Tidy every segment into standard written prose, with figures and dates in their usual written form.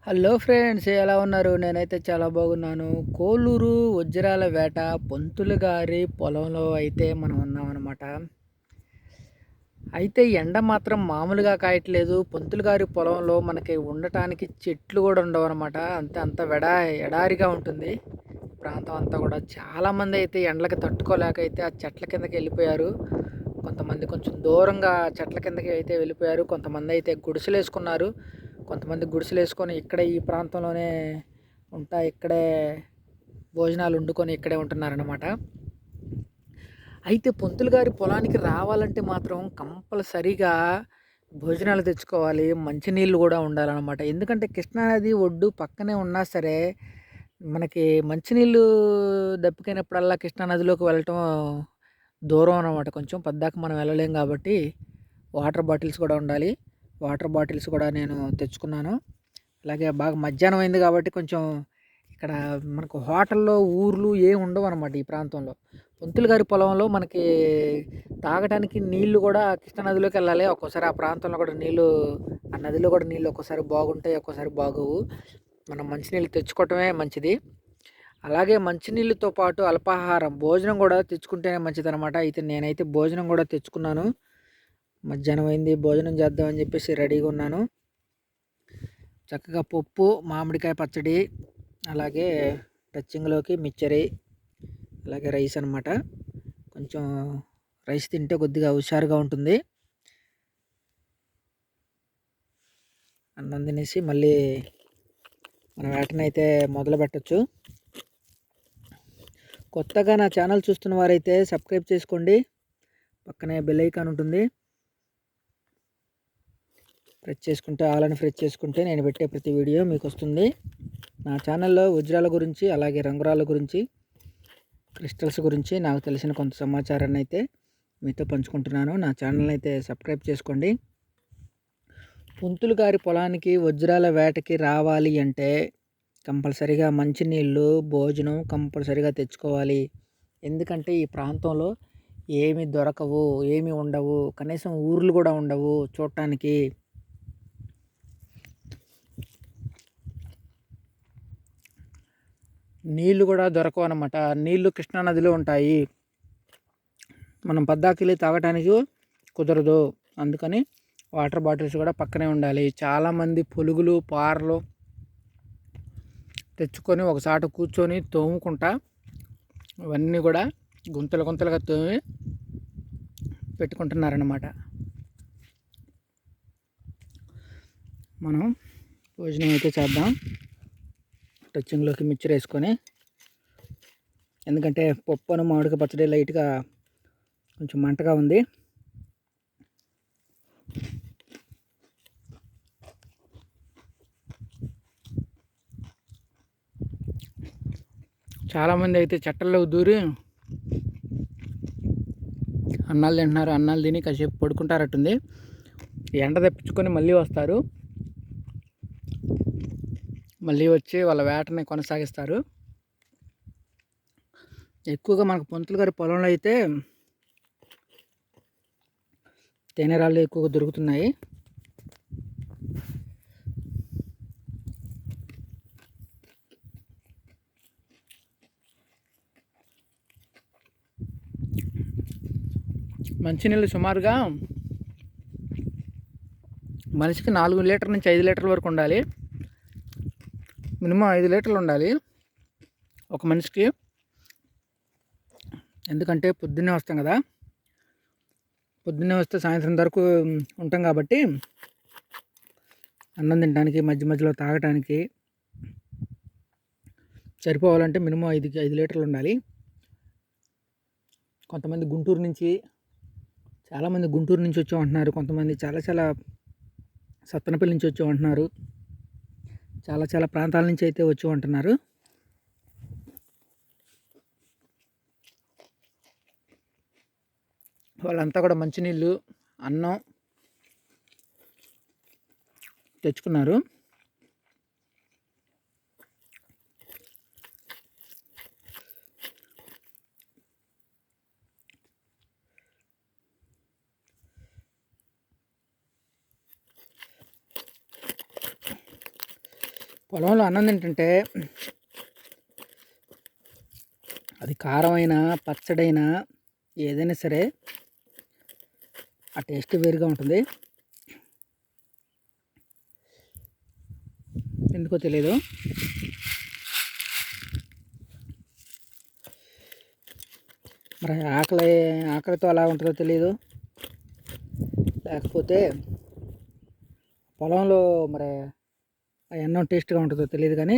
Hello friends, ఎలా ఉన్నారు? నేనైతే చాలా బాగున్నాను. కోలూరు వజ్రాల వేట పంతులు గారి పొలంలో అయితే మనం ఉన్నామన్నమాట. అయితే ఎండ మాత్రం మామూలుగా కాయట్లేదు. పంతులు గారి పొలంలో మనకి ఉండటానికి చెట్లు కూడా ఉండవన్నమాట. అంత ఎడారిగా ఉంటుంది ప్రాంతం అంతా కూడా. చాలామంది అయితే ఎండలకి తట్టుకోలేక అయితే ఆ చెట్ల కిందకి వెళ్ళిపోయారు. కొంతమంది కొంచెం దూరంగా చెట్ల కిందకి అయితే వెళ్ళిపోయారు. కొంతమంది అయితే గుడిసెలు వేసుకున్నారు. కొంతమంది గుడిసెలు వేసుకొని ఇక్కడే ఈ ప్రాంతంలోనే ఇక్కడే భోజనాలు వండుకొని ఇక్కడే ఉంటున్నారనమాట. అయితే పంతులు గారి పొలానికి రావాలంటే మాత్రం కంపల్సరీగా భోజనాలు తెచ్చుకోవాలి. మంచినీళ్ళు కూడా ఉండాలన్నమాట. ఎందుకంటే కృష్ణానది ఒడ్డు పక్కనే ఉన్నా సరే మనకి మంచినీళ్ళు దప్పికైనప్పుడల్లా కృష్ణానదిలోకి వెళ్ళటం దూరం అనమాట. కొంచెం పద్దాక మనం వెళ్ళలేం కాబట్టి వాటర్ బాటిల్స్ కూడా ఉండాలి. వాటర్ బాటిల్స్ కూడా నేను తెచ్చుకున్నాను. అలాగే బాగా మధ్యాహ్నం అయింది కాబట్టి కొంచెం ఇక్కడ మనకు హోటల్లో ఊర్లు ఏమి ఉండవు అనమాట ఈ ప్రాంతంలో. పంతులు గారి పొలంలో మనకి తాగడానికి నీళ్లు కూడా కృష్ణానదిలోకి వెళ్ళాలి. ఒక్కోసారి ఆ ప్రాంతంలో కూడా నీళ్ళు, ఆ నదిలో కూడా నీళ్ళు ఒక్కోసారి బాగుంటాయి, ఒక్కోసారి బాగోవు. మనం మంచినీళ్ళు తెచ్చుకోవటమే మంచిది. అలాగే మంచినీళ్ళతో పాటు అల్పాహారం భోజనం కూడా తెచ్చుకుంటేనే మంచిదనమాట. అయితే నేనైతే భోజనం కూడా తెచ్చుకున్నాను. మధ్యాహ్నం అయింది, భోజనం చేద్దామని చెప్పేసి రెడీగా ఉన్నాను. చక్కగా పప్పు, మామిడికాయ పచ్చడి, అలాగే టచ్చింగ్లోకి మిక్చరీ, అలాగే రైస్ అనమాట. కొంచెం రైస్ తింటే కొద్దిగా హుషారుగా ఉంటుంది. అన్నం తినేసి మళ్ళీ మన వేటనైతే మొదలు పెట్టచ్చు. కొత్తగా నా ఛానల్ చూస్తున్న వారైతే సబ్స్క్రైబ్ చేసుకోండి. పక్కనే బెల్ ఐకాన్ ఉంటుంది, ప్రెస్ చేసుకుంటే ఆల్ అని ప్రెస్ చేసుకుంటే నేను పెట్టే ప్రతి వీడియో మీకు వస్తుంది. నా ఛానల్లో వజ్రాల గురించి, అలాగే రంగురాళ్ళ గురించి, క్రిస్టల్స్ గురించి నాకు తెలిసిన కొంత సమాచారాన్ని అయితే మీతో పంచుకుంటున్నాను. నా ఛానల్ని అయితే సబ్స్క్రైబ్ చేసుకోండి. పంతులు గారి పొలానికి వజ్రాల వేటకి రావాలి అంటే కంపల్సరీగా మంచినీళ్ళు, భోజనం కంపల్సరీగా తెచ్చుకోవాలి. ఎందుకంటే ఈ ప్రాంతంలో ఏమి దొరకవు, ఏమి ఉండవు, కనీసం ఊర్లు కూడా ఉండవు చూడటానికి. నీళ్ళు కూడా దొరకవు అన్నమాట. నీళ్ళు కృష్ణానదిలో ఉంటాయి. మనం పద్దాకెళ్ళి తాగటానికి కుదరదు. అందుకని వాటర్ బాటిల్స్ కూడా పక్కనే ఉండాలి. చాలామంది పొలుగులు, పారలు తెచ్చుకొని ఒకసారి కూర్చొని తోముకుంటా ఇవన్నీ కూడా గుంతలు గుంతలుగా తోమి పెట్టుకుంటున్నారన్నమాట. మనం భోజనం అయితే చేద్దాం. టచ్చింగ్లోకి మిక్చర్ వేసుకొని, ఎందుకంటే పప్పును మామిడికాయ పచ్చడి లైట్గా కొంచెం మంటగా ఉంది. చాలామంది అయితే చెట్టల్లో దూరి అన్నాలు తింటున్నారు. అన్నాలు తిని కాసేపు పడుకుంటారట్టుంది. ఎండ తెప్పించుకొని మళ్ళీ వస్తారు. మళ్ళీ వచ్చి వాళ్ళ వేటని కొనసాగిస్తారు. ఎక్కువగా మనకు పంతులు గారి పొలంలో అయితే తేనెరాళ్ళు ఎక్కువగా దొరుకుతున్నాయి. మంచినీళ్ళు సుమారుగా మనిషికి 4 లీటర్ నుంచి 5 లీటర్ల వరకు ఉండాలి. మినిమం 5 లీటర్లు ఉండాలి ఒక మనిషికి. ఎందుకంటే పొద్దున్నే వస్తాం కదా, పొద్దున్నే వస్తే సాయంత్రం వరకు ఉంటాం కాబట్టి అన్నం తినడానికి, మధ్య మధ్యలో తాగటానికి సరిపోవాలంటే మినిమం 5 లీటర్లు ఉండాలి. కొంతమంది చాలామంది గుంటూరు నుంచి వచ్చామంటున్నారు. కొంతమంది చాలా సత్తెనపల్లి నుంచి వచ్చామంటున్నారు. చాలా ప్రాంతాల నుంచి అయితే వచ్చామంటున్నారు. వాళ్ళంతా కూడా మంచినీళ్ళు, అన్నం తెచ్చుకున్నారు. పొలంలో అన్నం తింటుంటే అది కారమైనా పచ్చడైనా ఏదైనా సరే ఆ టేస్ట్ వేరుగా ఉంటుంది. ఎందుకో తెలియదు. మరి ఆకలితో అలా ఉంటుందో తెలియదు, లేకపోతే పొలంలో మరి ఆ అన్నం టేస్ట్గా ఉంటుందో తెలియదు, కానీ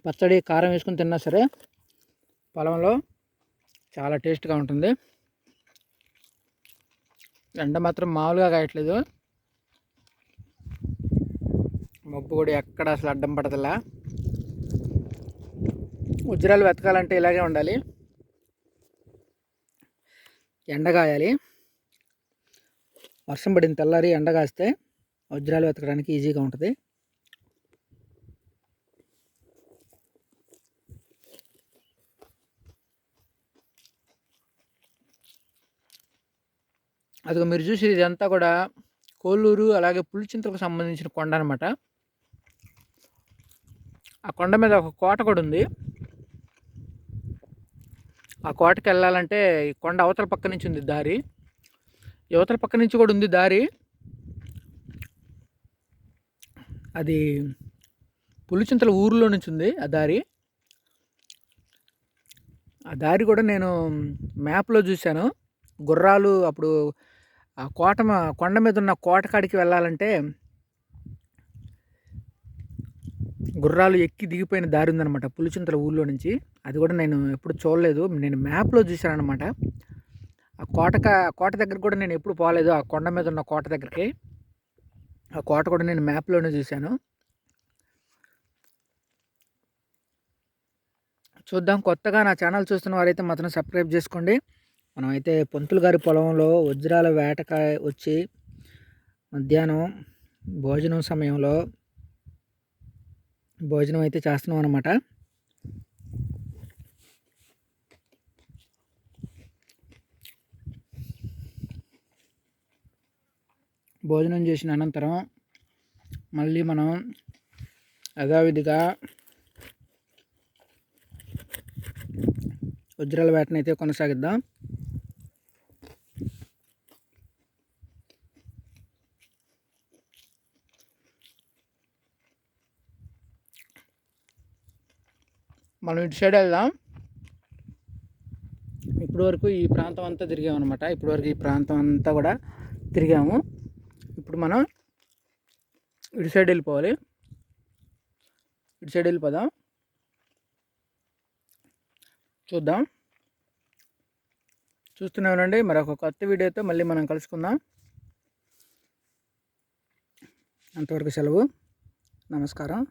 పచ్చడి కారం వేసుకుని తిన్నా సరే పొలంలో చాలా టేస్ట్గా ఉంటుంది. ఎండ మాత్రం మామూలుగా కాయట్లేదు. మబ్బు కూడా ఎక్కడ అసలు అడ్డం పడతలా. వజ్రాలు వెతకాలంటే ఇలాగే ఉండాలి, ఎండ కాయాలి. వర్షం పడిన తెల్లారి ఎండ కాస్తే వజ్రాలు వెతకడానికి ఈజీగా ఉంటుంది. అదిగో మీరు చూసి ఇదంతా కూడా కోల్లూరు అలాగే పులిచింతలకు సంబంధించిన కొండ అనమాట. ఆ కొండ మీద ఒక కోట కూడా ఉంది. ఆ కోటకి వెళ్ళాలంటే ఈ కొండ అవతల పక్క నుంచి ఉంది దారి, యువతల పక్క నుంచి కూడా ఉంది దారి. అది పులిచింతల ఊరిలో నుంచి ఉంది ఆ దారి. ఆ దారి కూడా నేను మ్యాప్లో చూశాను. గుర్రాలు అప్పుడు ఆ కొండ మీద ఉన్న కోట కాడికి వెళ్ళాలంటే గుర్రాలు ఎక్కి దిగిపోయిన దారి ఉందన్నమాట పులిచింతల ఊళ్ళో నుంచి. అది కూడా నేను ఎప్పుడు చూడలేదు, నేను మ్యాప్లో చూశాను అనమాట. ఆ కోట దగ్గర కూడా నేను ఎప్పుడు పోలేదు. ఆ కొండ మీద ఉన్న కోట దగ్గరికి, ఆ కోట కూడా నేను మ్యాప్లోనే చూశాను. చూద్దాం. కొత్తగా నా ఛానల్ చూస్తున్న వారైతే మాత్రం సబ్స్క్రైబ్ చేసుకోండి. మనమైతే పంతులు గారి పొలంలో వజ్రాల వేటకాయ వచ్చి మధ్యాహ్నం భోజనం సమయంలో భోజనం అయితే చేస్తున్నాం అనమాట. భోజనం చేసిన అనంతరం మళ్ళీ మనం యథావిధిగా వజ్రాల వేటను అయితే కొనసాగిద్దాం. మనం ఇటు సైడ్ వెళ్దాం. ఇప్పటివరకు ఈ ప్రాంతం అంతా తిరిగాము అనమాట. ఇప్పటివరకు ఈ ప్రాంతం అంతా కూడా తిరిగాము. ఇప్పుడు మనం ఇటు సైడ్ వెళ్ళిపోవాలి. ఇటు సైడ్ వెళ్ళిపోదాం, చూద్దాం. చూస్తూనే ఉండండి. మరొక కొత్త వీడియోతో మళ్ళీ మనం కలుసుకుందాం. అంతవరకు సెలవు. నమస్కారం.